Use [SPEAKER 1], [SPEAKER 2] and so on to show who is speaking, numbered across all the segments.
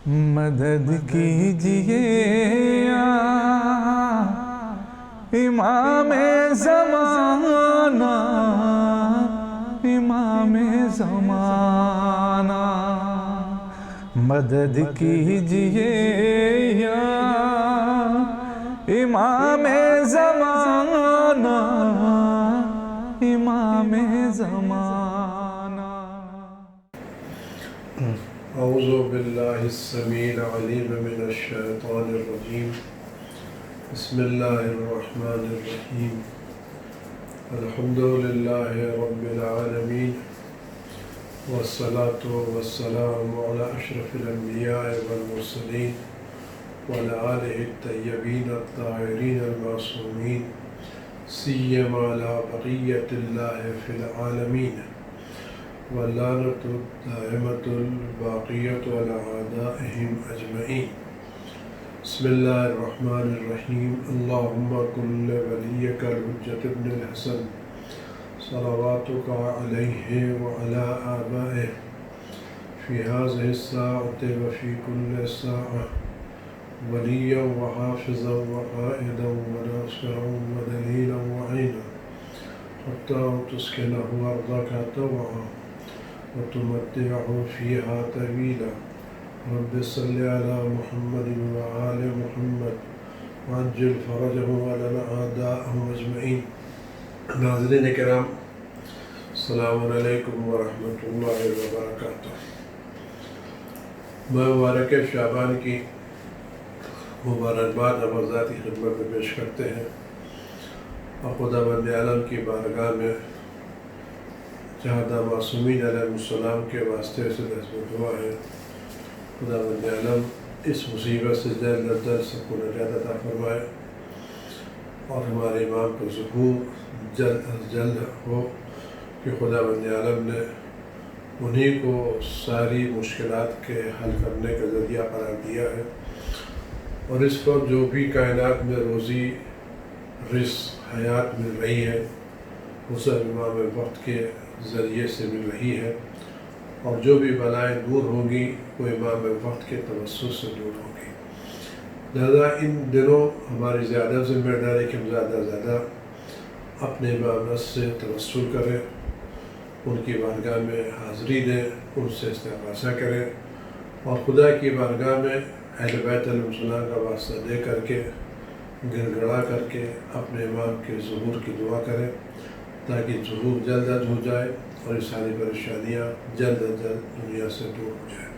[SPEAKER 1] مدد کیجئے یا امام زمانہ، امام زمانہ، مدد کیجئے یا امام زمانہ، امام زمانہ۔
[SPEAKER 2] اعوذ باللہ السمیع العلیم من الشیطان الرجیم، بسم اللہ الرحمن الرحیم، الحمد للہ رب العالمین، والصلاة والسلام علی اشرف الانبیاء والمرسلین وعلی آلہ الطیبین الطاہرین المعصومین، سیما علی بقیۃ اللہ فی العالمین، واللعنۃ الدائمۃ الباقیۃ علی اعدائہم اجمعین۔ بسم اللہ الرحمن الرحیم، اللہم کن ولیک الحجۃ ابن الحسن صلواتک علیہ وعلی آبائہ فی هذه الساعة وفی کل ساعة ولیا وحافظا وقائدا وناصرا ودلیلا وعینا حتی تسکنہ ارضک طوعا وتمتعه فيها طويلا، رب صل على محمد وآل محمد وعجل فرجه على أعدائهم أجمعين۔ ناظرین کرام، السلام علیکم ورحمۃ اللہ وبرکاتہ۔ مبارک شعبان کی مبارکباد ہم ذاتی خدمت میں پیش کرتے ہیں اور خداوند عالم کی بارگاہ میں شہداء معصومین علیہ السلام کے واسطے سے دست دعا ہے، خداوند عالم اس مصیبت سے جلد از جلد سب کو نجات عطا فرمائے اور ہمارے امام کو ظہور جلد از جلد ہو کہ خداوند عالم نے انہی کو ساری مشکلات کے حل کرنے کا ذریعہ قرار دیا ہے، اور اس وقت جو بھی کائنات میں روزی رزق حیات مل رہی ہے وہ سب امام وقت کے ذریعے سے مل رہی ہے، اور جو بھی بلائیں دور ہوں گی وہ امام وقت کے توسط سے دور ہوں گی۔ لہذا ان دنوں ہماری زیادہ ذمہ داری کہ ہم زیادہ سے زیادہ اپنے امام سے توسل کریں، ان کی بارگاہ میں حاضری دیں، ان سے استغاثہ کریں، اور خدا کی بارگاہ میں اہل بیت علیہ السلام کا واسطہ دے کر کے گڑ گڑا کر کے اپنے امام کے ظہور کی دعا کریں تاکہ ظہور جلد از ہو جائے اور یہ ساری پریشانیاں جلد از جلد دنیا سے دور ہو جائیں۔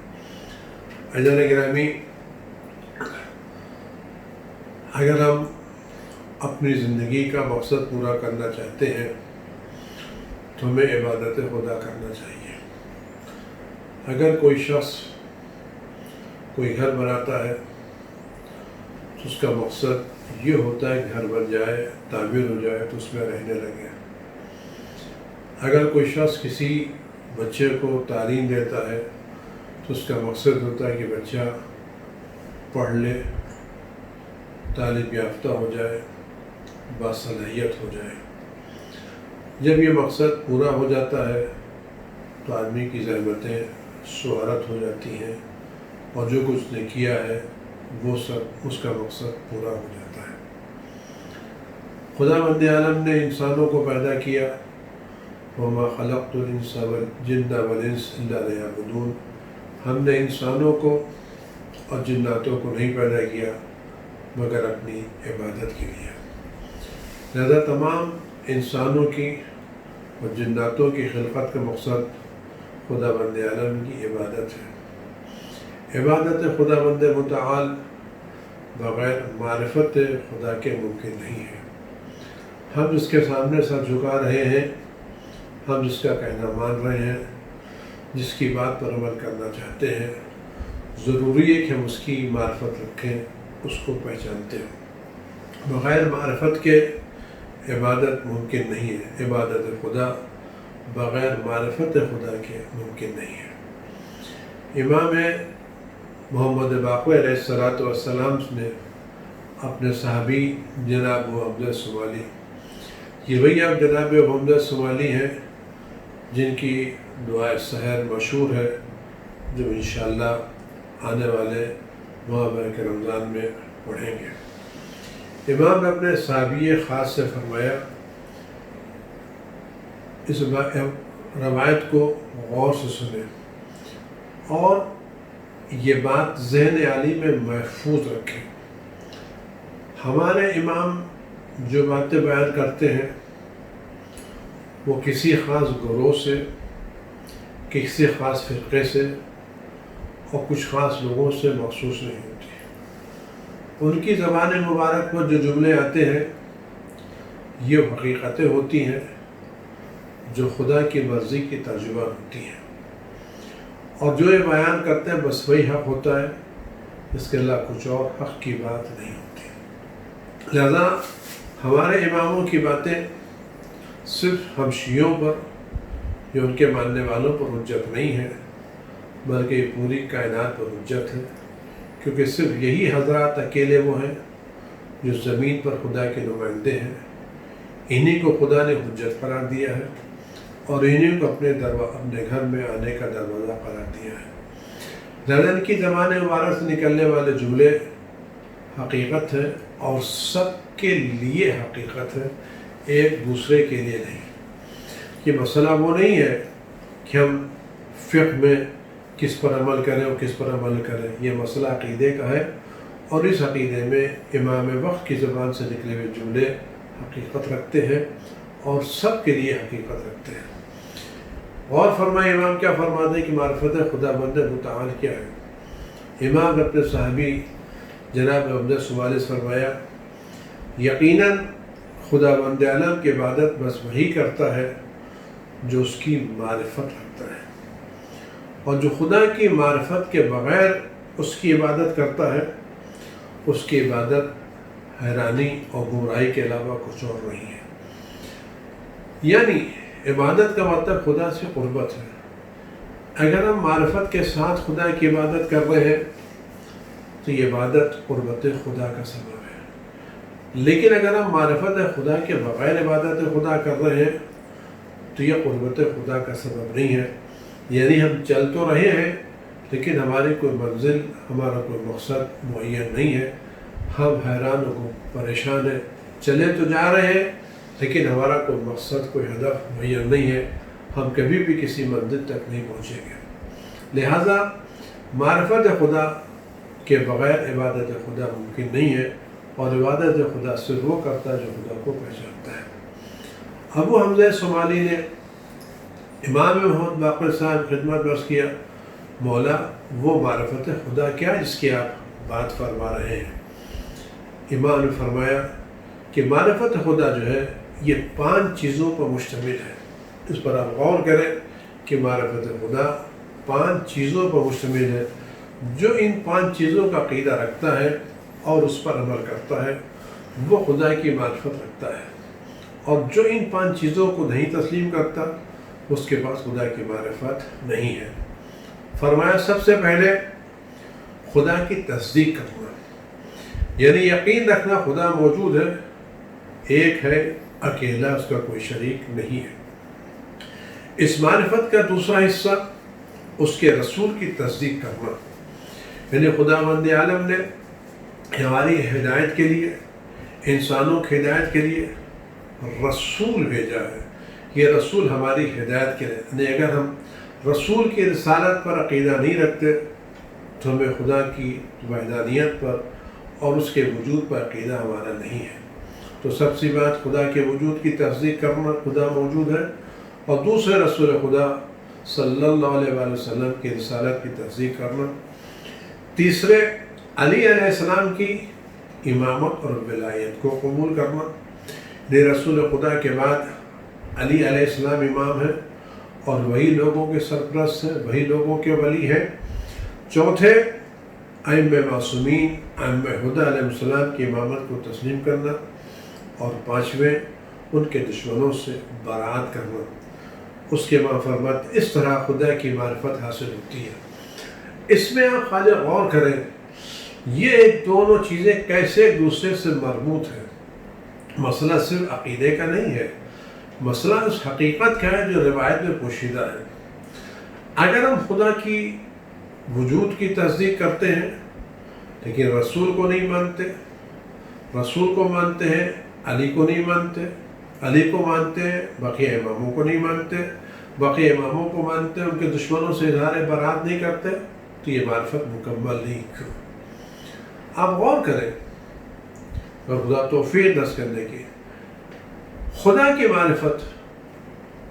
[SPEAKER 2] عزیزان گرامی، اگر ہم اپنی زندگی کا مقصد پورا کرنا چاہتے ہیں تو ہمیں عبادت خدا کرنا چاہیے۔ اگر کوئی شخص کوئی گھر بناتا ہے تو اس کا مقصد یہ ہوتا ہے کہ گھر بن جائے، تعمیر ہو جائے تو اس میں رہنے لگے۔ اگر کوئی شخص کسی بچے کو تعلیم دیتا ہے تو اس کا مقصد ہوتا ہے کہ بچہ پڑھ لے، تعلیم یافتہ ہو جائے، باصلاحیت ہو جائے۔ جب یہ مقصد پورا ہو جاتا ہے تو آدمی کی زحمتیں شہرت ہو جاتی ہیں، اور جو کچھ نے کیا ہے وہ سب اس کا مقصد پورا ہو جاتا ہے۔ خداوند عالم نے انسانوں کو پیدا کیا، وَمَا خَلَقْتُ الْإِنسَ وَالْجِنَّ وَالْإِنسَ إِلَّا لِيَعْبُدُونَ، ہم نے انسانوں کو اور جناتوں کو نہیں پیدا کیا مگر اپنی عبادت کے لیے۔ لہذا تمام انسانوں کی اور جناتوں کی خلقت کا مقصد خداوند عالم کی عبادت ہے۔ عبادت خداوند متعال بغیر معرفت خدا کے ممکن نہیں ہے۔ ہم جس کے سامنے سر جھکا رہے ہیں، ہم جس کا کہنا مان رہے ہیں، جس کی بات پر عمل کرنا چاہتے ہیں، ضروری ہے کہ ہم اس کی معرفت رکھیں، اس کو پہچانتے ہوں۔ بغیر معرفت کے عبادت ممکن نہیں ہے، عبادت خدا بغیر معرفت خدا کے ممکن نہیں ہے۔ امام محمد باقر علیہ السلام نے اپنے صحابی جناب حمزہ صومالی، یہ وہی آپ جناب حمزہ صومالی ہیں جن کی دعائے سحر مشہور ہے، جو انشاءاللہ آنے والے ماہ برکت رمضان میں پڑھیں گے۔ امام نے اپنے صحابی خاص سے فرمایا، اس روایت کو غور سے سنیں اور یہ بات ذہن عالی میں محفوظ رکھیں۔ ہمارے امام جو باتیں بیان کرتے ہیں وہ کسی خاص گروہ سے، کسی خاص فرقے سے اور کچھ خاص لوگوں سے مخصوص نہیں ہوتی۔ ان کی زبان مبارک پر جو جملے آتے ہیں یہ حقیقتیں ہوتی ہیں جو خدا کی مرضی کی ترجمہ ہوتی ہیں، اور جو یہ بیان کرتے ہیں بس وہی حق ہوتا ہے، اس کے علاوہ کچھ اور حق کی بات نہیں ہوتی۔ لہذا ہمارے اماموں کی باتیں صرف ہم شیعوں پر یا ان کے ماننے والوں پر حجت نہیں ہے، بلکہ یہ پوری کائنات پر حجت ہے، کیونکہ صرف یہی حضرات اکیلے وہ ہیں جو زمین پر خدا کے نمائندے ہیں۔ انہی کو خدا نے حجت قرار دیا ہے اور انہی کو اپنے گھر میں آنے کا دروازہ قرار دیا ہے۔ لہذا ان کی زبان مبارک سے نکلنے والے جملے حقیقت ہے اور سب کے لیے حقیقت ہے، ایک دوسرے کے لیے نہیں۔ یہ مسئلہ وہ نہیں ہے کہ ہم فقہ میں کس پر عمل کریں اور کس پر عمل کریں، یہ مسئلہ عقیدے کا ہے، اور اس عقیدے میں امام وقت کی زبان سے نکلے ہوئے جملے حقیقت رکھتے ہیں اور سب کے لیے حقیقت رکھتے ہیں۔ اور فرمائے امام کیا فرماتے ہیں کہ معرفت خدا بند متعال کیا ہے؟ امام نے اپنے صحابی جناب عبدہ سمالس فرمایا، یقیناً خدا بند عالم کی عبادت بس وہی کرتا ہے جو اس کی معرفت رکھتا ہے، اور جو خدا کی معرفت کے بغیر اس کی عبادت کرتا ہے اس کی عبادت حیرانی اور گمراہی کے علاوہ کچھ اور نہیں ہے۔ یعنی عبادت کا مطلب خدا سے قربت ہے۔ اگر ہم معرفت کے ساتھ خدا کی عبادت کر رہے ہیں تو یہ عبادت قربت خدا کا سبب ہے، لیکن اگر ہم معرفت خدا کے بغیر عبادت خدا کر رہے ہیں تو یہ قربت خدا کا سبب نہیں ہے۔ یعنی ہم چل تو رہے ہیں لیکن ہماری کوئی منزل، ہمارا کوئی مقصد معین نہیں ہے، ہم حیران و پریشان ہیں، چلے تو جا رہے ہیں لیکن ہمارا کوئی مقصد، کوئی ہدف معین نہیں ہے، ہم کبھی بھی کسی منزل تک نہیں پہنچیں گے۔ لہٰذا معرفت خدا کے بغیر عبادت خدا ممکن نہیں ہے، اور عبادت خدا صرف وہ کرتا ہے جو خدا کو پہچانتا ہے۔ ابو حمزہ صومالی نے امام محمد باقر صاحب خدمت عرض کیا، مولا وہ معرفت خدا کیا جس کی آپ بات فرما رہے ہیں؟ امام نے فرمایا کہ معرفت خدا جو ہے یہ 5 چیزوں پر مشتمل ہے۔ اس پر آپ غور کریں کہ معرفت خدا 5 چیزوں پر مشتمل ہے۔ جو ان 5 چیزوں کا عقیدہ رکھتا ہے اور اس پر عمل کرتا ہے وہ خدا کی معرفت رکھتا ہے، اور جو ان 5 چیزوں کو نہیں تسلیم کرتا اس کے پاس خدا کی معرفت نہیں ہے۔ فرمایا سب سے پہلے خدا کی تصدیق کرنا، یعنی یقین رکھنا خدا موجود ہے، ایک ہے، اکیلا، اس کا کوئی شریک نہیں ہے۔ اس معرفت کا دوسرا حصہ اس کے رسول کی تصدیق کرنا، یعنی خدا بند عالم نے ہماری ہدایت کے لیے، انسانوں کی ہدایت کے لیے رسول بھیجا ہے۔ یہ رسول ہماری ہدایت کے لیے، یعنی اگر ہم رسول کی رسالت پر عقیدہ نہیں رکھتے تو ہمیں خدا کی وحدانیت پر اور اس کے وجود پر عقیدہ ہمارا نہیں ہے۔ تو سب سے بات خدا کے وجود کی تصدیق کرنا، خدا موجود ہے، اور دوسرے رسول خدا صلی اللہ علیہ وسلم کی رسالت کی تصدیق کرنا۔ تیسرے علی علیہ السلام کی امامت اور ولایت کو قبول کرنا، یہ رسول خدا کے بعد علی علیہ السلام امام ہے اور وہی لوگوں کے سرپرست ہیں، وہی لوگوں کے ولی ہیں۔ چوتھے ائمہ معصومین، ائمہ ہدیٰ علیہ السلام کی امامت کو تسلیم کرنا، اور 5ویں ان کے دشمنوں سے برات کرنا۔ اس کے بعد فرماتے اس طرح خدا کی معرفت حاصل ہوتی ہے۔ اس میں آپ خالی غور کریں یہ دونوں چیزیں کیسے ایک دوسرے سے مربوط ہیں۔ مسئلہ صرف عقیدے کا نہیں ہے، مسئلہ اس حقیقت کا ہے جو روایت میں پوشیدہ ہے۔ اگر ہم خدا کی وجود کی تصدیق کرتے ہیں لیکن رسول کو نہیں مانتے، رسول کو مانتے ہیں علی کو نہیں مانتے، علی کو مانتے ہیں بقیہ اماموں کو نہیں مانتے، بقیہ اماموں کو مانتے ہیں، ان کے دشمنوں سے اظہار برات نہیں کرتے، تو یہ معرفت مکمل نہیں۔ کیوں؟ آپ غور کریں اور خدا توفیق دست کرنے کی، خدا کی معرفت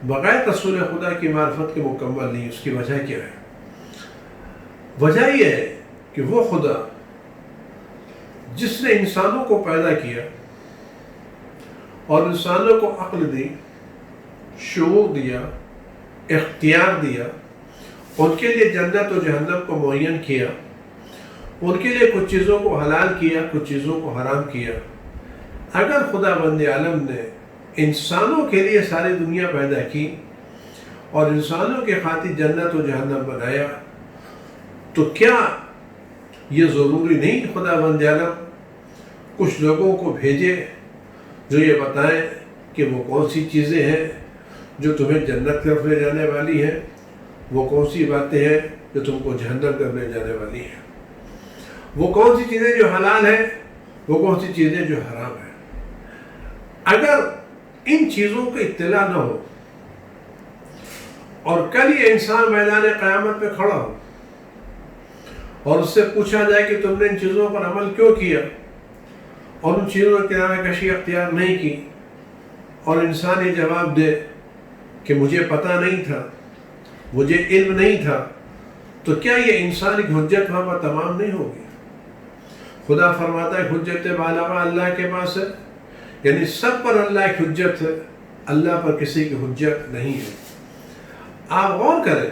[SPEAKER 2] بغیر رسول خدا کی معرفت کے مکمل نہیں۔ اس کی وجہ کیا ہے؟ وجہ یہ ہے کہ وہ خدا جس نے انسانوں کو پیدا کیا اور انسانوں کو عقل دی، شعور دیا، اختیار دیا، ان کے لیے جنت و جہنم کو معین کیا، ان کے لیے کچھ چیزوں کو حلال کیا، کچھ چیزوں کو حرام کیا، اگر خدا بند عالم نے انسانوں کے لیے ساری دنیا پیدا کی اور انسانوں کے خاطر جنت و جہنم بنایا، تو کیا یہ ضروری نہیں کہ خدا بند عالم کچھ لوگوں کو بھیجے جو یہ بتائیں کہ وہ کون سی چیزیں ہیں جو تمہیں جنت کی طرف لے جانے والی ہیں، وہ کون سی باتیں ہیں جو تم کو جہنم کی طرف لے جانے والی ہیں، وہ کون سی چیزیں جو حلال ہیں، وہ کون سی چیزیں جو حرام ہیں۔ اگر ان چیزوں کی اطلاع نہ ہو اور کل یہ انسان میدان قیامت پہ کھڑا ہو اور اس سے پوچھا جائے کہ تم نے ان چیزوں پر عمل کیوں کیا اور ان چیزوں کی کنارہ کشی اختیار نہیں کی، اور انسان یہ جواب دے کہ مجھے پتہ نہیں تھا، مجھے علم نہیں تھا، تو کیا یہ انسان کی حجت وہاں پر تمام نہیں ہوگی؟ خدا فرماتا ہے حجت بالغہ اللہ کے پاس ہے، یعنی سب پر اللہ کی حجت ہے، اللہ پر کسی کی حجت نہیں ہے۔ آپ غور کریں،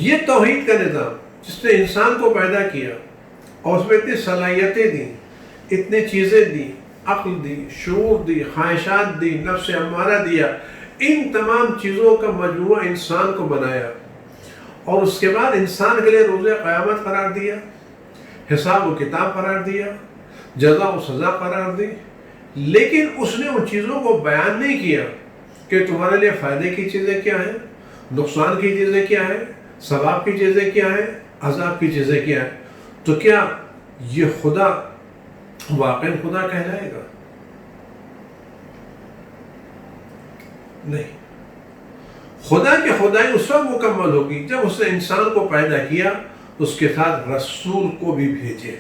[SPEAKER 2] یہ توحید کا نظام جس نے انسان کو پیدا کیا اور اس میں اتنی صلاحیتیں دی، اتنی چیزیں دی، عقل دی، شعور دی، خواہشات دی، نفس امارہ دیا، ان تمام چیزوں کا مجموعہ انسان کو بنایا اور اس کے بعد انسان کے لیے روز قیامت قرار دیا، حساب و کتاب قرار دیا، جزا و سزا قرار دی، لیکن اس نے ان چیزوں کو بیان نہیں کیا کہ تمہارے لیے فائدے کی چیزیں کیا ہیں، نقصان کی چیزیں کیا ہیں، ثواب کی چیزیں کیا ہیں، عذاب کی چیزیں کیا ہیں۔ تو کیا یہ خدا واقعی خدا کہلائے گا؟ نہیں۔ خدا کی خدائی اس وقت مکمل ہوگی جب اس نے انسان کو پیدا کیا، اس کے ساتھ رسول کو بھی بھیجے،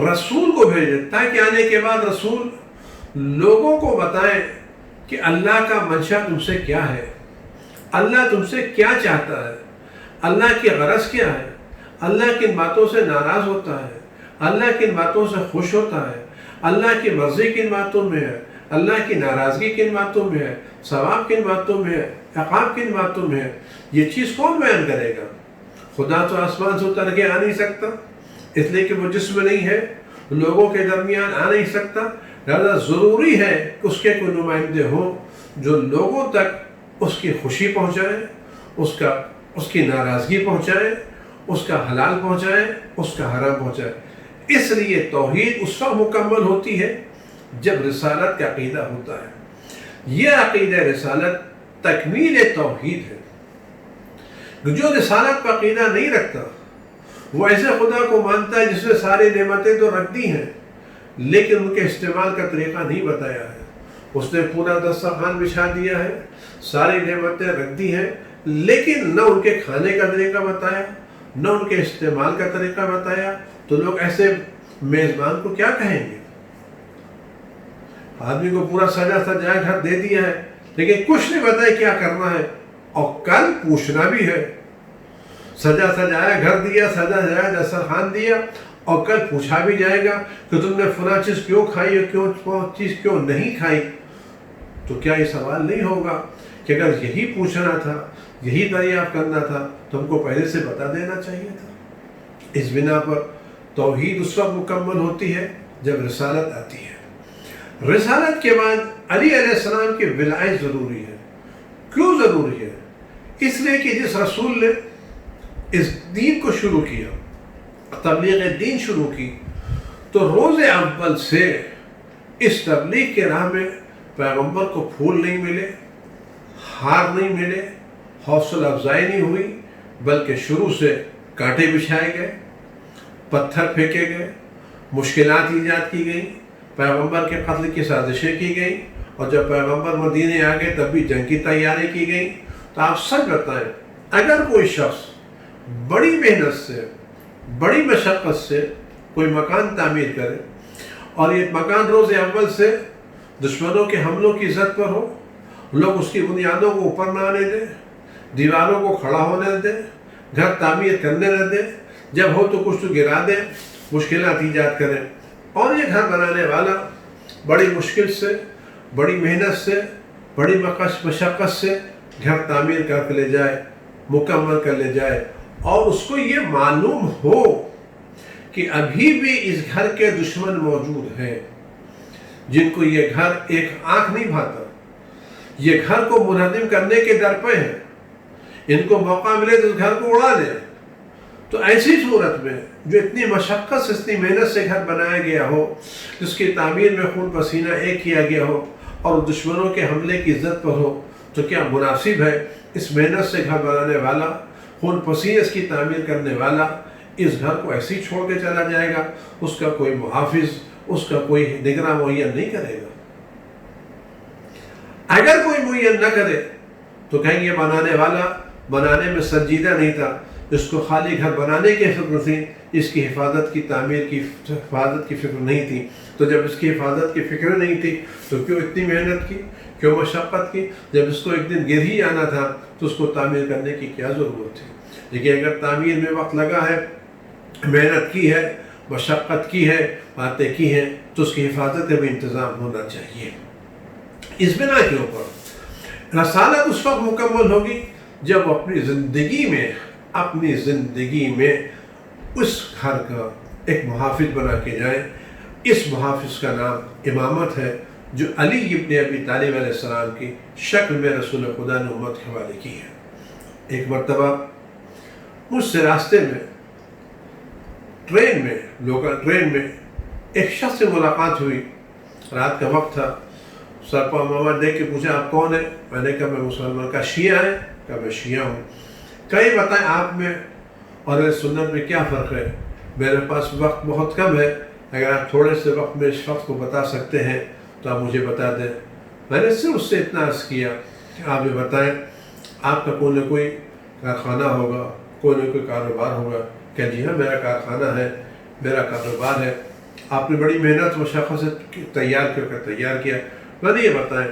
[SPEAKER 2] رسول کو بھیجے تاکہ آنے کے بعد رسول لوگوں کو بتائیں کہ اللہ کا منشا تم سے کیا ہے، اللہ تم سے کیا چاہتا ہے، اللہ کی غرض کیا ہے، اللہ کن باتوں سے ناراض ہوتا ہے، اللہ کن باتوں سے خوش ہوتا ہے، اللہ کی مرضی کن باتوں میں ہے، اللہ کی ناراضگی کن باتوں میں ہے، ثواب کن باتوں میں ہے، عقاب کن باتوں میں ہے۔ یہ چیز کون بیان کرے گا؟ خدا تو آسمان سے اتر کے آ نہیں سکتا، اس لیے کہ وہ جسم نہیں ہے، لوگوں کے درمیان آ نہیں سکتا، لہذا ضروری ہے کہ اس کے کوئی نمائندے ہوں جو لوگوں تک اس کی خوشی پہنچائے، اس کی ناراضگی پہنچائے، اس کا حلال پہنچائے، اس کا حرام پہنچائے۔ اس لیے توحید اس وقت مکمل ہوتی ہے جب رسالت کا عقیدہ ہوتا ہے۔ یہ عقیدہ رسالت تکمیل توحید ہے۔ جو رسالت پر عقیدہ نہیں رکھتا وہ ایسے خدا کو مانتا ہے جس نے ساری نعمتیں تو رکھ دی ہیں لیکن ان کے استعمال کا طریقہ نہیں بتایا ہے۔ اس نے پورا دسترخوان بچھا دیا ہے، ساری نعمتیں رکھ دی ہیں، لیکن نہ ان کے کھانے کا طریقہ بتایا، نہ ان کے استعمال کا طریقہ بتایا، تو لوگ ایسے میزبان کو کیا کہیں گے؟ آدمی کو پورا سجا سجایا گھر دے دیا ہے لیکن کچھ نہیں بتایا کیا کرنا ہے، اور کل پوچھنا بھی ہے۔ سجا سجایا گھر دیا، سجا سجایا دسترخوان دیا، اور کل پوچھا بھی جائے گا کہ تم نے فلاں چیز کیوں کھائی اور چیز کیوں نہیں کھائی۔ تو کیا یہ سوال نہیں ہوگا کہ اگر یہی پوچھنا تھا، یہی دریافت کرنا تھا تو ہم کو پہلے سے بتا دینا چاہیے تھا؟ اس بنا پر توحید اس وقت مکمل ہوتی ہے جب رسالت آتی ہے۔ رسالت کے بعد علی علیہ السلام کی ولایت ضروری ہے۔ کیوں ضروری ہے؟ اس لیے کہ جس رسول نے اس دین کو شروع کیا، تبلیغ دین شروع کی، تو روز اول سے اس تبلیغ کے راہ میں پیغمبر کو پھول نہیں ملے، ہار نہیں ملے، حوصلہ افزائی نہیں ہوئی، بلکہ شروع سے کانٹے بچھائے گئے، پتھر پھینکے گئے، مشکلات ایجاد کی گئیں، پیغمبر کے قتل کی سازشیں کی گئیں، اور جب پیغمبر مدینے آ گئے تب بھی جنگ کی تیاری کی گئی۔ تو آپ سچ بتائیں، اگر کوئی شخص بڑی محنت سے، بڑی مشقت سے کوئی مکان تعمیر کرے اور یہ مکان روز اول سے دشمنوں کے حملوں کی زد پر ہو، لوگ اس کی بنیادوں کو اوپر نہ آنے دیں، دیواروں کو کھڑا ہونے دیں، گھر تعمیر کرنے نہ دیں، جب ہو تو کچھ تو گرا دیں، مشکلات ایجاد کریں، اور یہ گھر بنانے والا بڑی مشکل سے، بڑی محنت سے، بڑی مشقت سے گھر تعمیر کر کے لے جائے، مکمل کر لے جائے، اور اس کو یہ معلوم ہو کہ ابھی بھی اس گھر کے دشمن موجود ہیں جن کو یہ گھر ایک آنکھ نہیں بھاتا، یہ گھر کو منہدم کرنے کے در پہ ہیں، ان کو موقع ملے تو اس گھر کو اڑا دیں۔ تو ایسی صورت میں جو اتنی مشقت سے، اتنی محنت سے گھر بنایا گیا ہو، جس کی تعمیر میں خون پسینہ ایک کیا گیا ہو اور دشمنوں کے حملے کی عزت پر ہو، تو کیا مناسب ہے اس محنت سے گھر بنانے والا، خون پسینے اس کی تعمیر کرنے والا اس گھر کو ایسے ہی چھوڑ کے چلا جائے گا؟ اس کا کوئی محافظ، اس کا کوئی نگراں معین نہیں کرے گا۔ اگر کوئی معین نہ کرے تو کہیں گے بنانے والا بنانے میں سنجیدہ نہیں تھا، اس کو خالی گھر بنانے کی فکر تھی، اس کی حفاظت کی، تعمیر کی حفاظت کی فکر نہیں تھی۔ تو جب اس کی حفاظت کی فکر نہیں تھی تو کیوں اتنی محنت کی، کیوں مشقت کی؟ جب اس کو ایک دن گر ہی آنا تھا تو اس کو تعمیر کرنے کی کیا ضرورت تھی؟ لیکن اگر تعمیر میں وقت لگا ہے، محنت کی ہے، مشقت کی ہے، باتیں کی ہیں، تو اس کی حفاظت میں انتظام ہونا چاہیے۔ اس بنا کے اوپر رسالت اس وقت مکمل ہوگی جب اپنی زندگی میں اس گھر کا ایک محافظ بنا کے جائیں۔ اس محافظ کا نام امامت ہے، جو علی ابن ابی طالب علیہ السلام کی شکل میں رسول خدا نے امت کے حوالے کی ہے۔ ایک مرتبہ مجھ سے راستے میں ٹرین میں ایک شخص سے ملاقات ہوئی، رات کا وقت تھا، سر پا امامہ دیکھ کے پوچھا آپ کون ہیں؟ میں نے کہا میں مسلمان۔ کا شیعہ ہیں؟ کہا میں شیعہ ہوں۔ کہیں بتائیں آپ میں اور اہل سنت میں کیا فرق ہے؟ میرے پاس وقت بہت کم ہے، اگر آپ تھوڑے سے وقت میں اس شخص کو بتا سکتے ہیں تو آپ مجھے بتا دیں۔ میں نے صرف اس سے اتنا عرض کیا کہ آپ یہ بتائیں آپ کا کوئی نہ کوئی کارخانہ ہوگا، کوئی نہ کوئی کاروبار ہوگا؟ کہ جی ہاں میرا کارخانہ ہے، میرا کاروبار ہے۔ آپ نے بڑی محنت مشقت سے تیار کیا۔ میں نے یہ بتائیں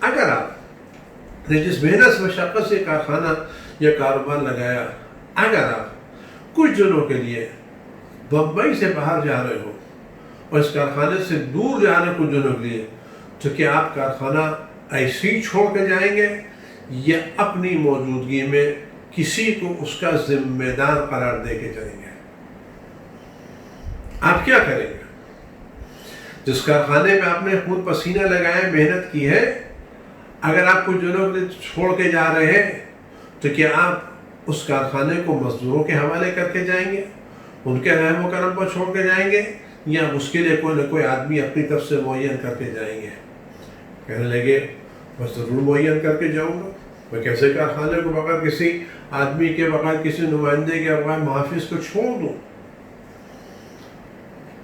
[SPEAKER 2] اگر آپ نے جس محنت مشقت سے کارخانہ یا کاروبار لگایا، اگر آپ کچھ دنوں کے لیے بمبئی سے باہر جا رہے ہو اور اس کارخانے سے دور جا رہے کچھ دنوں کے لیے، تو کیا آپ کارخانہ ایسے ہی چھوڑ کے جائیں گے یا اپنی موجودگی میں کسی کو اس کا ذمہ دار قرار دے کے جائیں گے؟ آپ کیا کریں گے؟ جس کارخانے میں آپ نے خون پسینہ لگایا، محنت کی ہے، اگر آپ کچھ دنوں کے لیے چھوڑ کے جا رہے ہیں تو کیا آپ اس کارخانے کو مزدوروں کے حوالے کر کے جائیں گے، ان کے رحم و کرم پر چھوڑ کے جائیں گے، یا اس کے لیے کوئی نہ کوئی آدمی اپنی طرف سے معین کر کے جائیں گے؟ کہنے لگے میں ضرور معین کر کے جاؤں گا، میں کیسے کارخانے کو بغیر کسی آدمی کے، بغیر کسی نمائندے کے، بغیر محافظ کو چھوڑ دوں؟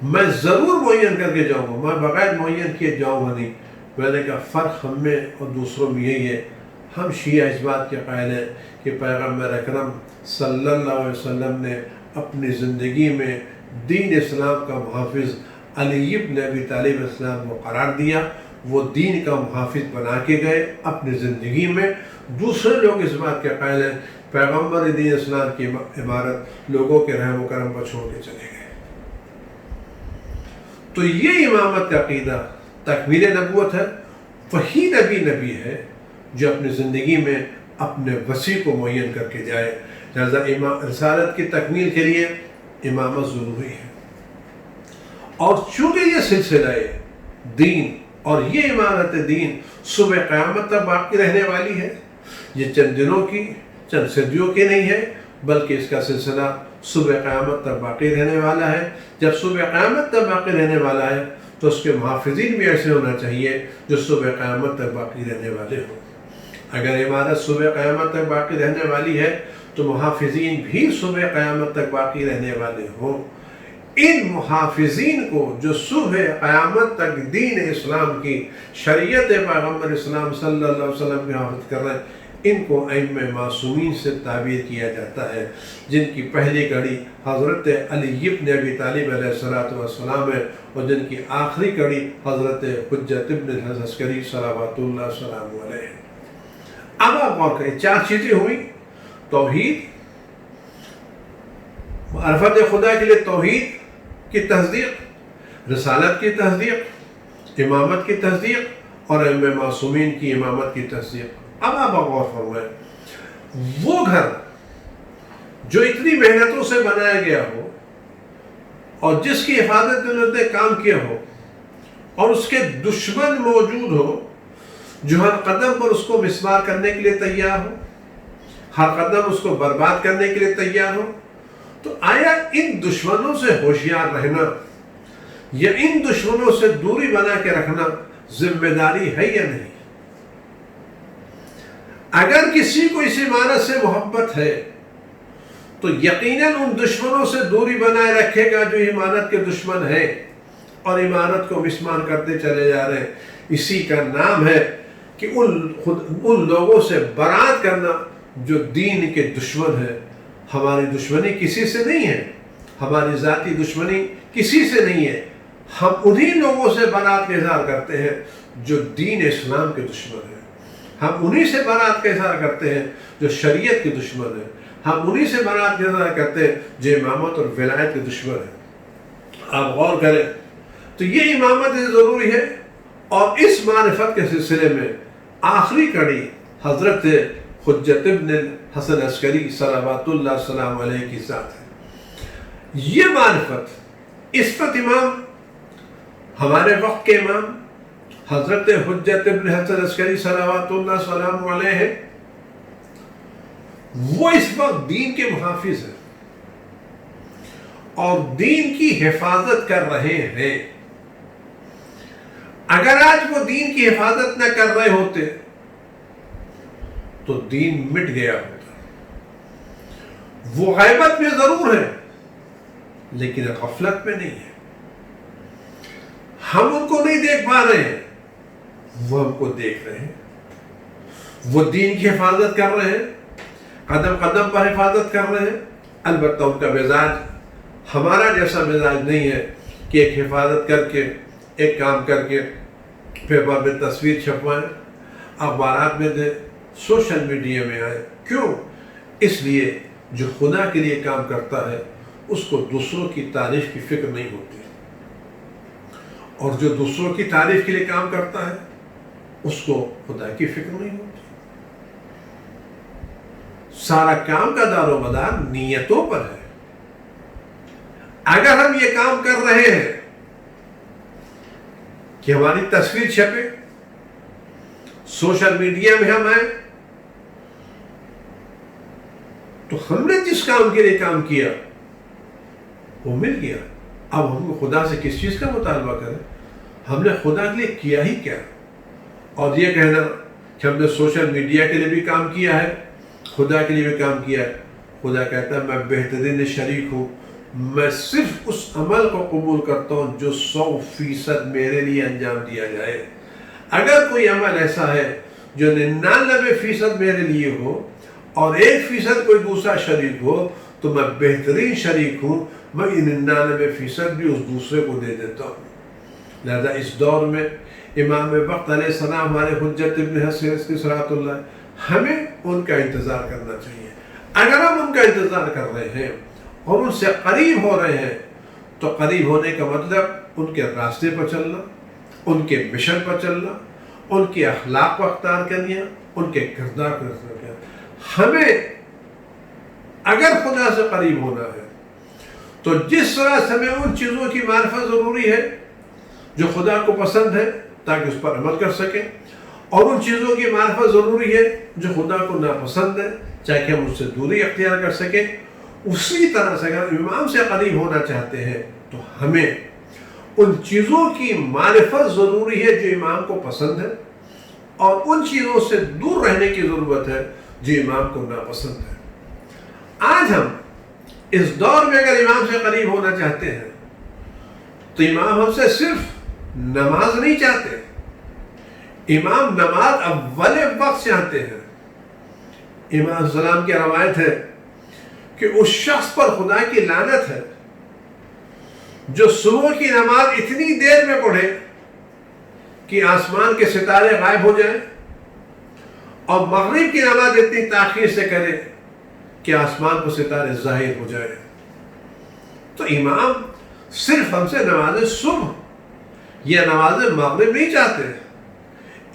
[SPEAKER 2] میں ضرور معین کر کے جاؤں گا، میں بغیر معین کیے جاؤں گا نہیں۔ میں نے کہا فرق ہم میں اور دوسروں میں یہی ہے، ہم شیعہ اس بات کے قائل ہیں کہ پیغمبر اکرم صلی اللہ علیہ وسلم نے اپنی زندگی میں دین اسلام کا محافظ علی ابن ابی طالب اسلام کو قرار دیا، وہ دین کا محافظ بنا کے گئے اپنی زندگی میں۔ دوسرے لوگ اس بات کے قائل ہیں پیغمبر دین اسلام کی عمارت لوگوں کے رحم و کرم پر چھوڑ کے چلے گئے۔ تو یہ امامت کا عقیدہ تکمیل نبوت ہے۔ وہی نبی ہے جو اپنی زندگی میں اپنے وسیع کو معین کر کے جائے۔ لہذا رسالت کی تکمیل کے لیے امامت ضروری ہے، اور چونکہ یہ سلسلہ دین اور یہ امارت دین صبح قیامت تک باقی رہنے والی ہے، یہ چند دنوں کی، چند صدیوں کی نہیں ہے، بلکہ اس کا سلسلہ صبح قیامت تک باقی رہنے والا ہے۔ جب صبح قیامت تک باقی رہنے والا ہے تو اس کے محافظین بھی ایسے ہونا چاہیے جو صبح قیامت تک باقی رہنے والے ہوں۔ اگر عمارت صبح قیامت تک باقی رہنے والی ہے تو محافظین بھی صبح قیامت تک باقی رہنے والے ہوں۔ ان محافظین کو جو صبح قیامت تک دین اسلام کی شریعت پیغمبر اسلام صلی اللہ علیہ وسلم کی حفاظت کر رہے ہیں، ان کو ائمہ معصومین سے تعبیر کیا جاتا ہے، جن کی پہلی کڑی حضرت علی بن ابی طالب علیہ السلام ہے، اور جن کی آخری کڑی حضرت حجت ابن الحسن عسکری صلوات اللہ السلام علیہ۔ اب آپ غور کریں، 4 چیزیں ہوئی: توحید، معرفت خدا کے لیے توحید کی تصدیق، رسالت کی تصدیق، امامت کی تصدیق، اور ائمہ معصومین کی امامت کی تصدیق۔ اب آپ غور فرمائیں، وہ گھر جو اتنی محنتوں سے بنایا گیا ہو اور جس کی حفاظت میں انہوں نے کام کیا ہو، اور اس کے دشمن موجود ہو جو ہر قدم پر اس کو مسمار کرنے کے لیے تیار ہو، ہر قدم اس کو برباد کرنے کے لیے تیار ہو، تو آیا ان دشمنوں سے ہوشیار رہنا یا ان دشمنوں سے دوری بنا کے رکھنا ذمہ داری ہے یا نہیں؟ اگر کسی کو اس عمارت سے محبت ہے تو یقیناً ان دشمنوں سے دوری بنائے رکھے گا جو عمارت کے دشمن ہیں اور عمارت کو مسمار کرتے چلے جا رہے ہیں۔ اسی کا نام ہے کہ ان لوگوں سے برات کرنا جو دین کے دشمن ہیں۔ ہماری دشمنی کسی سے نہیں ہے، ہماری ذاتی دشمنی کسی سے نہیں ہے، ہم انہی لوگوں سے برات کا اظہار کرتے ہیں جو دین اسلام کے دشمن ہیں، ہم انہی سے برات کا اظہار کرتے ہیں جو شریعت کے دشمن ہیں، ہم انہی سے برات کا اظہار کرتے ہیں جو امامت اور ولایت کے دشمن ہیں۔ آپ غور کریں تو یہ امامت ضروری ہے، اور اس معرفت کے سلسلے میں آخری کڑی حضرت حجت ابن الحسن عسکری صلوات اللہ السلام علیہ کی ذات ہے۔ یہ معرفت، اس پر امام، ہمارے وقت کے امام حضرت حجت ابن حسن عسکری صلوات اللہ السلام علیہ ہے، وہ اس وقت دین کے محافظ ہیں اور دین کی حفاظت کر رہے ہیں۔ اگر آج وہ دین کی حفاظت نہ کر رہے ہوتے تو دین مٹ گیا ہوتا۔ وہ غیبت میں ضرور ہے لیکن غفلت میں نہیں ہے۔ ہم ان کو نہیں دیکھ پا رہے ہیں، وہ ہم کو دیکھ رہے ہیں۔ وہ دین کی حفاظت کر رہے ہیں، قدم قدم پر حفاظت کر رہے ہیں۔ البتہ ان کا مزاج ہمارا جیسا مزاج نہیں ہے کہ ایک حفاظت کر کے، ایک کام کر کے پیپر میں تصویر چھپوائیں، اخبارات میں دیں، سوشل میڈیا میں آئے۔ کیوں؟ اس لیے جو خدا کے لیے کام کرتا ہے اس کو دوسروں کی تعریف کی فکر نہیں ہوتی، اور جو دوسروں کی تعریف کے لیے کام کرتا ہے اس کو خدا کی فکر نہیں ہوتی۔ سارا کام کا دار و مدار نیتوں پر ہے۔ اگر ہم یہ کام کر رہے ہیں کہ ہماری تصویر چھپے، سوشل میڈیا میں ہم آئیں، تو ہم نے جس کام کے لیے کام کیا وہ مل گیا۔ اب ہم خدا سے کس چیز کا مطالبہ کریں؟ ہم نے خدا کے لیے کیا ہی کیا؟ اور یہ کہنا کہ ہم نے سوشل میڈیا کے لیے بھی کام کیا ہے، خدا کے لیے بھی کام کیا ہے۔ خدا کہتا ہے میں بہترین شریک ہوں، میں صرف اس عمل کو قبول کرتا ہوں جو 100% میرے لیے انجام دیا جائے۔ اگر کوئی عمل ایسا ہے جو 99% میرے لیے ہو اور 1% کوئی دوسرا شریک ہو تو میں بہترین شریک ہوں، میں 99% بھی اس دوسرے کو دے دیتا ہوں۔ لہذا اس دور میں امام وقت علیہ السلام ہمارے حجت ابن حسن صلوات اللہ، ہمیں ان کا انتظار کرنا چاہیے۔ اگر ہم ان کا انتظار کر رہے ہیں اور ان سے قریب ہو رہے ہیں تو قریب ہونے کا مطلب ان کے راستے پر چلنا، ان کے مشن پر چلنا، ان کے اخلاق کو اختیار کرنا، ان کے کردار کو اختیار کرنا۔ ہمیں اگر خدا سے قریب ہونا ہے تو جس طرح سے ہمیں ان چیزوں کی معرفت ضروری ہے جو خدا کو پسند ہے تاکہ اس پر عمل کر سکیں، اور ان چیزوں کی معرفت ضروری ہے جو خدا کو ناپسند ہے تاکہ ہم اس سے دوری اختیار کر سکیں، اسی طرح سے اگر امام سے قریب ہونا چاہتے ہیں تو ہمیں ان چیزوں کی معرفت ضروری ہے جو امام کو پسند ہے، اور ان چیزوں سے دور رہنے کی ضرورت ہے جو امام کو ناپسند ہے۔ آج ہم اس دور میں اگر امام سے قریب ہونا چاہتے ہیں تو امام ہم سے صرف نماز نہیں چاہتے، امام نماز اول وقت چاہتے ہیں۔ امام السلام کی روایت ہے کہ اس شخص پر خدا کی لعنت ہے جو صبح کی نماز اتنی دیر میں پڑھے کہ آسمان کے ستارے غائب ہو جائیں، اور مغرب کی نماز اتنی تاخیر سے کرے کہ آسمان کو ستارے ظاہر ہو جائے۔ تو امام صرف ہم سے نماز صبح یا نماز مغرب نہیں چاہتے،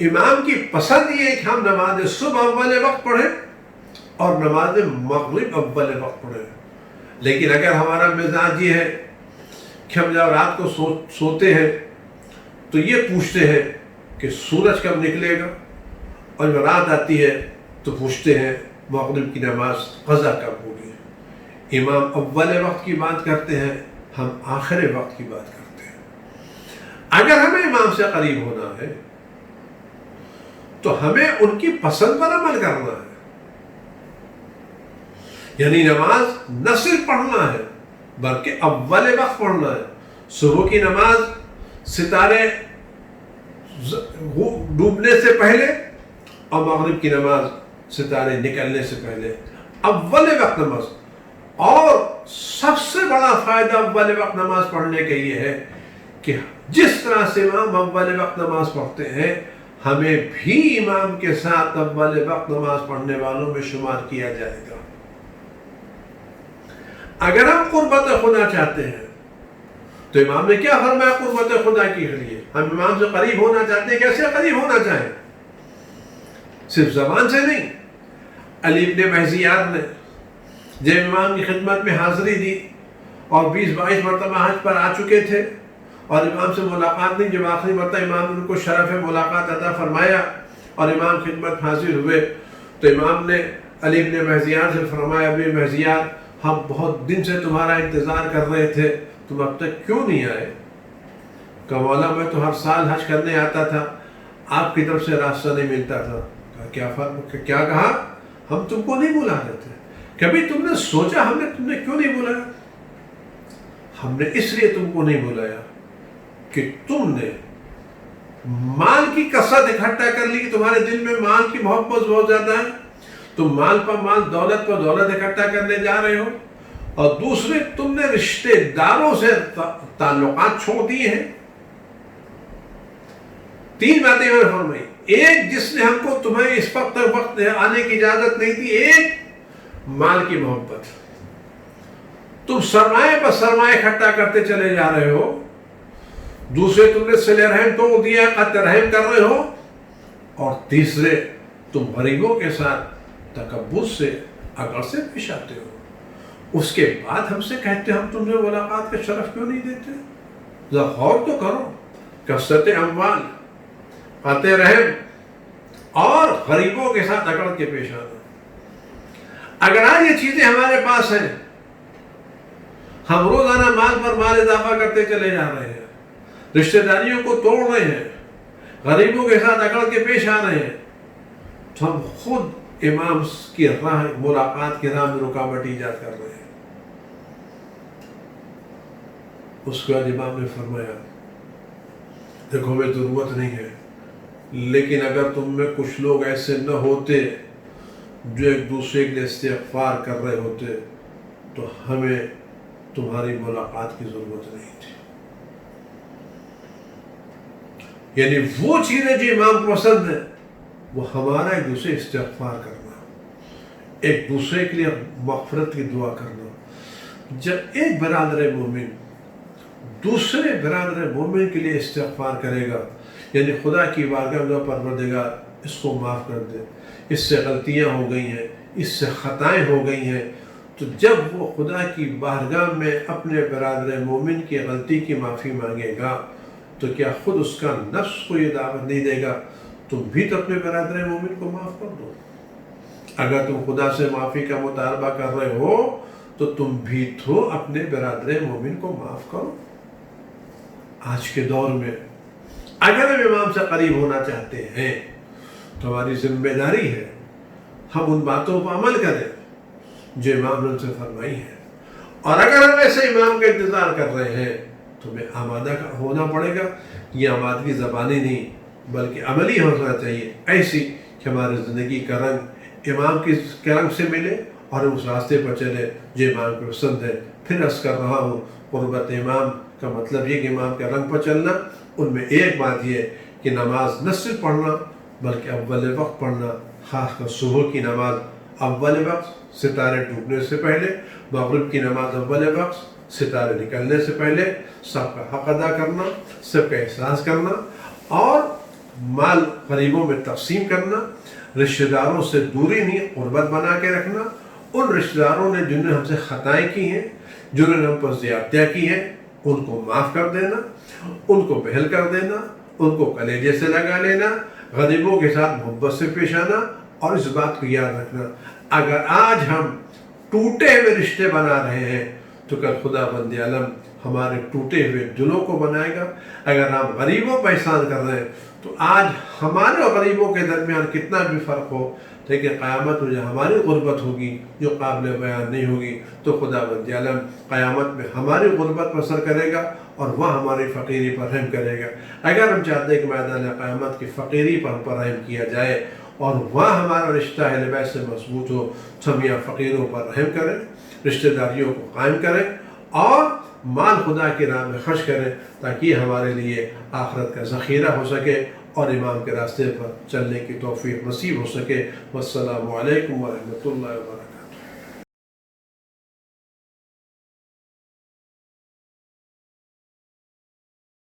[SPEAKER 2] امام کی پسند یہ ہے کہ ہم نماز صبح اول وقت پڑھیں اور نماز مغرب اول وقت پڑھیں۔ لیکن اگر ہمارا مزاج یہ ہے کہ ہم جب رات کو سوتے ہیں تو یہ پوچھتے ہیں کہ سورج کب نکلے گا، اور جب رات آتی ہے تو پوچھتے ہیں مغرب کی نماز قضا کب ہوگی۔ امام اول وقت کی بات کرتے ہیں، ہم آخر وقت کی بات کرتے ہیں۔ اگر ہمیں امام سے قریب ہونا ہے تو ہمیں ان کی پسند پر عمل کرنا ہے، یعنی نماز نہ صرف پڑھنا ہے بلکہ اول وقت پڑھنا ہے۔ صبح کی نماز ستارے ڈوبنے سے پہلے اور مغرب کی نماز ستارے نکلنے سے پہلے، اول وقت نماز۔ اور سب سے بڑا فائدہ اول وقت نماز پڑھنے کا یہ ہے کہ جس طرح سے امام اول وقت نماز پڑھتے ہیں ہمیں بھی امام کے ساتھ اول وقت نماز پڑھنے والوں میں شمار کیا جائے گا۔ اگر ہم قربت خدا چاہتے ہیں تو امام نے کیا فرمایا قربت خدا کے لیے؟ ہم امام سے قریب ہونا چاہتے ہیں، کیسے قریب ہونا چاہیں؟ صرف زبان سے نہیں۔ علی ابن مہزیار نے جب امام کی خدمت میں حاضری دی اور 20-22 مرتبہ حج پر آ چکے تھے اور امام سے ملاقات نہیں، جب آخری مرتبہ امام نے ان کو شرف ملاقات عطا فرمایا اور امام خدمت حاضر ہوئے تو امام نے علی ابن مہزیار سے فرمایا، ابن مہزیار ہم بہت دن سے تمہارا انتظار کر رہے تھے، تم اب تک کیوں نہیں آئے؟ کہ مولا میں تو ہر سال حج کرنے آتا تھا، آپ کی طرف سے راستہ نہیں ملتا تھا۔ کیا کہا؟ ہم تم کو نہیں بلا رہے تھے، کبھی تم نے سوچا ہم نے تم نے کیوں نہیں بلایا؟ ہم نے اس لیے تم کو نہیں بلایا کہ تم نے مال کی کثرت اکٹھا کر لی، کہ تمہارے دل میں مال کی محبت بہت زیادہ ہے، تم مال پر مال، دولت پر دولت اکٹھا کرنے جا رہے ہو، اور دوسرے تم نے رشتے داروں سے تعلقات چھوڑ دیے ہیں۔ 3 باتیں میں نے فرمائی، ایک جس نے ہم کو تمہیں اس وقت تک وقت آنے کی اجازت نہیں دی، ایک مال کی محبت، تم سرمایہ پر سرمایہ اکٹھا کرتے چلے جا رہے ہو، دوسرے تم نے صلہ رحم توڑ دیا، قطع رحم کر رہے ہو، اور تیسرے تم غریبوں کے ساتھ تکبر سے عقل سے پیش آتے ہو۔ اس کے بعد ہم سے کہتے ہم تمہیں ملاقات کا شرف کیوں نہیں دیتے؟ ذرا غور تو کرو۔ کثرت اموال، قطع رحم اور غریبوں کے ساتھ اکڑ کے پیش آنا۔ اگر آج یہ چیزیں ہمارے پاس ہیں، ہم روزانہ مال پر مال اضافہ کرتے چلے جا رہے ہیں، رشتہ داریوں کو توڑ رہے ہیں، غریبوں کے ساتھ اکڑ کے پیش آ رہے ہیں، تو ہم خود امام کی راہ، ملاقات کی راہ میں رکاوٹ ایجاد کر رہے ہیں۔ اس کے بعد امام نے فرمایا، دیکھو ہمیں ضرورت نہیں ہے، لیکن اگر تم میں کچھ لوگ ایسے نہ ہوتے جو ایک دوسرے کے لیے استغفار کر رہے ہوتے تو ہمیں تمہاری ملاقات کی ضرورت نہیں تھی۔ یعنی وہ چیزیں جو امام کو پسند ہیں وہ ہمارا ایک دوسرے استغفار کرنا، ایک دوسرے کے لیے مغفرت کی دعا کرنا۔ جب ایک برادر مومن دوسرے برادر مومن کے لیے استغفار کرے گا، یعنی خدا کی بارگاہ میں پروردگار اس کو معاف کر دے، اس سے غلطیاں ہو گئی ہیں، اس سے خطائیں ہو گئی ہیں، تو جب وہ خدا کی بارگاہ میں اپنے برادر مومن کی غلطی کی معافی مانگے گا تو کیا خود اس کا نفس کو یہ دعوت نہیں دے گا تم بھی تو اپنے برادر مومن کو معاف کر دو؟ اگر تم خدا سے معافی کا مطالبہ کر رہے ہو تو تم بھی تو اپنے برادر مومن کو معاف کرو۔ آج کے دور میں اگر ہم امام سے قریب ہونا چاہتے ہیں تو ہماری ذمہ داری ہے ہم ان باتوں پر عمل کریں جو امام نے ان سے فرمائی ہے، اور اگر ہم ایسے امام کا انتظار کر رہے ہیں تو ہمیں آمادہ ہونا پڑے گا۔ یہ آمادگی زبانی نہیں بلکہ عملی ہونا چاہیے، ایسی کہ ہماری زندگی کا رنگ امام کے رنگ سے ملے اور ہم اس راستے پر چلے جو امام کو پسند ہے۔ پھر عرض کر رہا ہوں، قربت امام کا مطلب یہ کہ امام کے رنگ پر چلنا، ان میں ایک بات یہ کہ نماز نہ صرف پڑھنا بلکہ اول وقت پڑھنا، خاص کر صبح کی نماز اول وقت ستارے ڈوبنے سے پہلے، مغرب کی نماز اول وقت ستارے نکلنے سے پہلے، سب کا حق ادا کرنا، سب کا احساس کرنا، اور مال غریبوں میں تقسیم کرنا، رشتہ داروں سے دوری نہیں قربت بنا کے رکھنا، ان رشتہ داروں نے جنہوں نے ہم سے خطائیں کی ہیں، جنہوں نے ہم پر زیادتیاں کی ہیں، ان کو معاف کر دینا، ان کو بہل کر دینا، ان کو کلیجے سے لگا لینا، غریبوں کے ساتھ محبت سے پیش آنا، اور اس بات کو یاد رکھنا اگر آج ہم ٹوٹے ہوئے رشتے بنا رہے ہیں تو کل خدا بند عالم ہمارے ٹوٹے ہوئے دلوں کو بنائے گا۔ اگر ہم غریبوں پر احسان کر رہے ہیں تو آج ہمارے اور غریبوں کے درمیان کتنا بھی فرق ہو، لیکن قیامت میں جو ہماری غربت ہوگی جو قابل بیان نہیں ہوگی تو خدا بند عالم قیامت میں ہماری غربت پر اثر کرے گا اور وہ ہماری فقیری پر رحم کرے گا۔ اگر ہم چاہتے ہیں کہ میدان قیامت کی فقیری پر ہم پر رحم کیا جائے اور وہاں ہمارا رشتہ اہل بیت سے مضبوط ہو، تو ہم یہاں فقیروں پر رحم کریں، رشتہ داریوں کو قائم کریں اور مال خدا کی راہ میں خرچ کریں تاکہ یہ ہمارے لیے آخرت کا ذخیرہ ہو سکے اور امام کے راستے پر چلنے کی توفیق نصیب ہو سکے۔ والسلام علیکم ورحمۃ اللہ وبرکاتہ۔